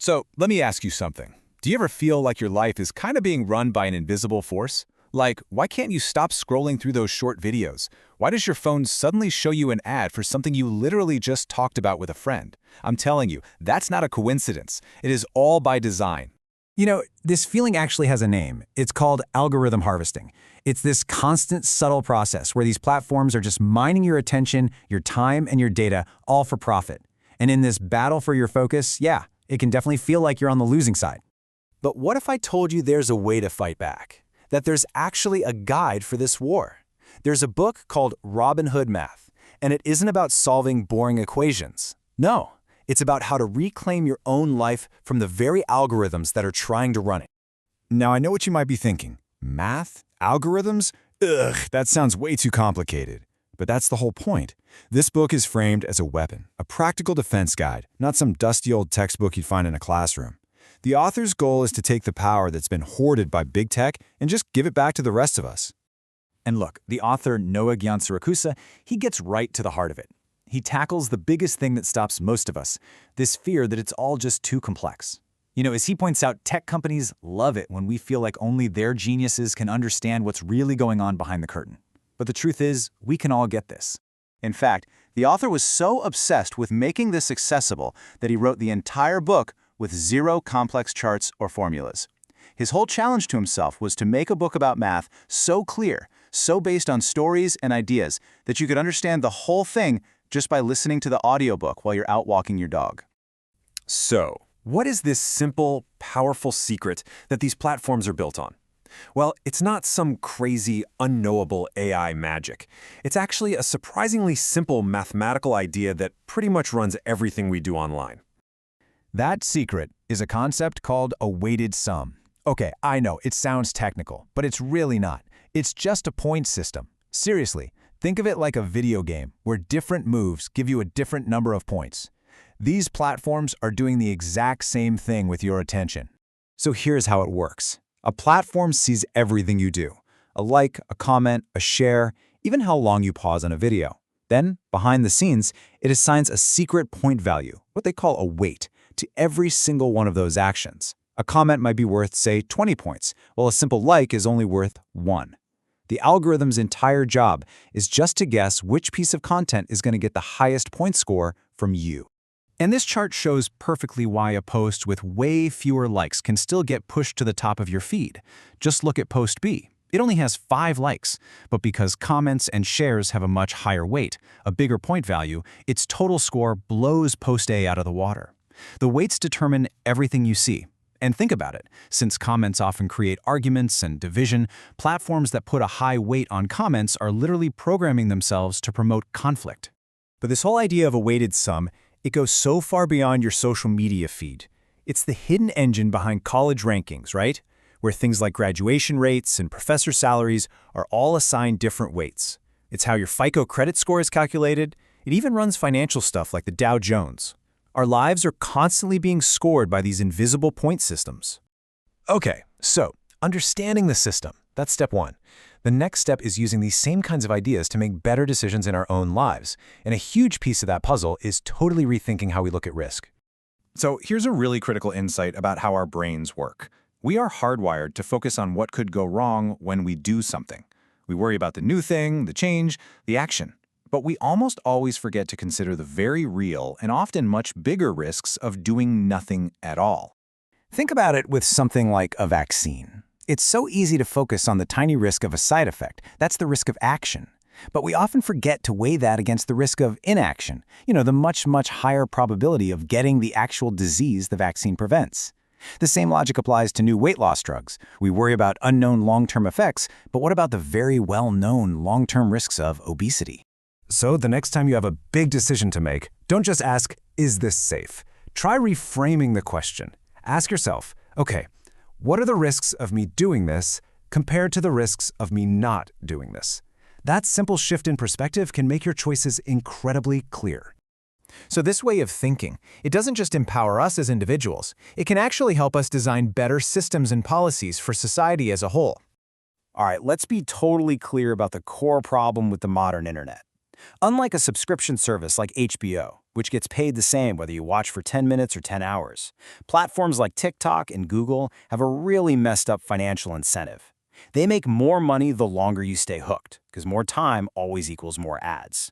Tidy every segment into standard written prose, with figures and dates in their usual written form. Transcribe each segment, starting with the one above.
So, let me ask you something. Do you ever feel like your life is kind of being run by an invisible force? Like, why can't you stop scrolling through those short videos? Why does your phone suddenly show you an ad for something you literally just talked about with a friend? I'm telling you, that's not a coincidence. It is all by design. You know, this feeling actually has a name. It's called algorithm harvesting. It's this constant, subtle process where these platforms are just mining your attention, your time, and your data, all for profit. And in this battle for your focus, yeah, it can definitely feel like you're on the losing side. But what if I told you there's a way to fight back? That there's actually a guide for this war? There's a book called Robinhood Math, and it isn't about solving boring equations. No, it's about how to reclaim your own life from the very algorithms that are trying to run it. Now, I know what you might be thinking. Math? Algorithms? Ugh, that sounds way too complicated. But that's the whole point. This book is framed as a weapon, a practical defense guide, not some dusty old textbook you'd find in a classroom. The author's goal is to take the power that's been hoarded by big tech and just give it back to the rest of us. And look, the author Noah Giansiracusa, he gets right to the heart of it. He tackles the biggest thing that stops most of us, this fear that it's all just too complex. You know, as he points out, tech companies love it when we feel like only their geniuses can understand what's really going on behind the curtain. But the truth is, we can all get this. In fact, the author was so obsessed with making this accessible that he wrote the entire book with zero complex charts or formulas. His whole challenge to himself was to make a book about math so clear, so based on stories and ideas, that you could understand the whole thing just by listening to the audiobook while you're out walking your dog. So, what is this simple, powerful secret that these platforms are built on? Well, it's not some crazy, unknowable AI magic. It's actually a surprisingly simple mathematical idea that pretty much runs everything we do online. That secret is a concept called a weighted sum. Okay, I know, it sounds technical, but it's really not. It's just a point system. Seriously, think of it like a video game where different moves give you a different number of points. These platforms are doing the exact same thing with your attention. So here's how it works. A platform sees everything you do. A like, a comment, a share, even how long you pause on a video. Then, behind the scenes, it assigns a secret point value, what they call a weight, to every single one of those actions. A comment might be worth, say, 20 points, while a simple like is only worth 1. The algorithm's entire job is just to guess which piece of content is going to get the highest point score from you. And this chart shows perfectly why a post with way fewer likes can still get pushed to the top of your feed. Just look at post B. It only has 5 likes, but because comments and shares have a much higher weight, a bigger point value, its total score blows post A out of the water. The weights determine everything you see. And think about it, since comments often create arguments and division, platforms that put a high weight on comments are literally programming themselves to promote conflict. But this whole idea of a weighted sum, it goes so far beyond your social media feed. It's the hidden engine behind college rankings, right? Where things like graduation rates and professor salaries are all assigned different weights. It's how your FICO credit score is calculated. It even runs financial stuff like the Dow Jones. Our lives are constantly being scored by these invisible point systems. Okay, so understanding the system, that's step 1. The next step is using these same kinds of ideas to make better decisions in our own lives. And a huge piece of that puzzle is totally rethinking how we look at risk. So here's a really critical insight about how our brains work. We are hardwired to focus on what could go wrong when we do something. We worry about the new thing, the change, the action. But we almost always forget to consider the very real and often much bigger risks of doing nothing at all. Think about it with something like a vaccine. It's so easy to focus on the tiny risk of a side effect. That's the risk of action. But we often forget to weigh that against the risk of inaction, the much, much higher probability of getting the actual disease the vaccine prevents. The same logic applies to new weight loss drugs. We worry about unknown long-term effects, but what about the very well-known long-term risks of obesity? So the next time you have a big decision to make, don't just ask, is this safe? Try reframing the question. Ask yourself, okay, what are the risks of me doing this compared to the risks of me not doing this? That simple shift in perspective can make your choices incredibly clear. So this way of thinking, it doesn't just empower us as individuals. It can actually help us design better systems and policies for society as a whole. All right, let's be totally clear about the core problem with the modern internet. Unlike a subscription service like HBO, which gets paid the same whether you watch for 10 minutes or 10 hours. Platforms like TikTok and Google have a really messed up financial incentive. They make more money the longer you stay hooked, because more time always equals more ads.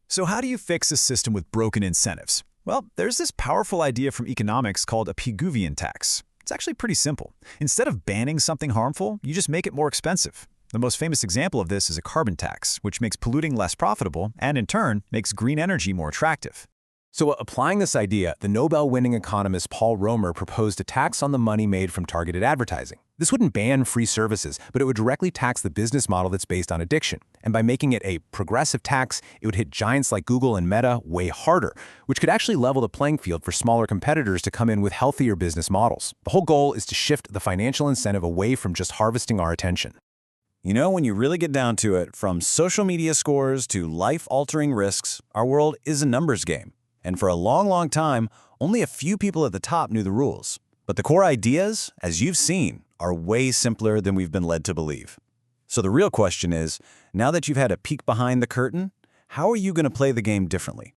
So how do you fix a system with broken incentives? Well, there's this powerful idea from economics called a Pigouvian tax. It's actually pretty simple. Instead of banning something harmful, you just make it more expensive. The most famous example of this is a carbon tax, which makes polluting less profitable and, in turn, makes green energy more attractive. So applying this idea, the Nobel-winning economist Paul Romer proposed a tax on the money made from targeted advertising. This wouldn't ban free services, but it would directly tax the business model that's based on addiction. And by making it a progressive tax, it would hit giants like Google and Meta way harder, which could actually level the playing field for smaller competitors to come in with healthier business models. The whole goal is to shift the financial incentive away from just harvesting our attention. You know, when you really get down to it, from social media scores to life-altering risks, our world is a numbers game. And for a long, long time, only a few people at the top knew the rules. But the core ideas, as you've seen, are way simpler than we've been led to believe. So the real question is, now that you've had a peek behind the curtain, how are you going to play the game differently?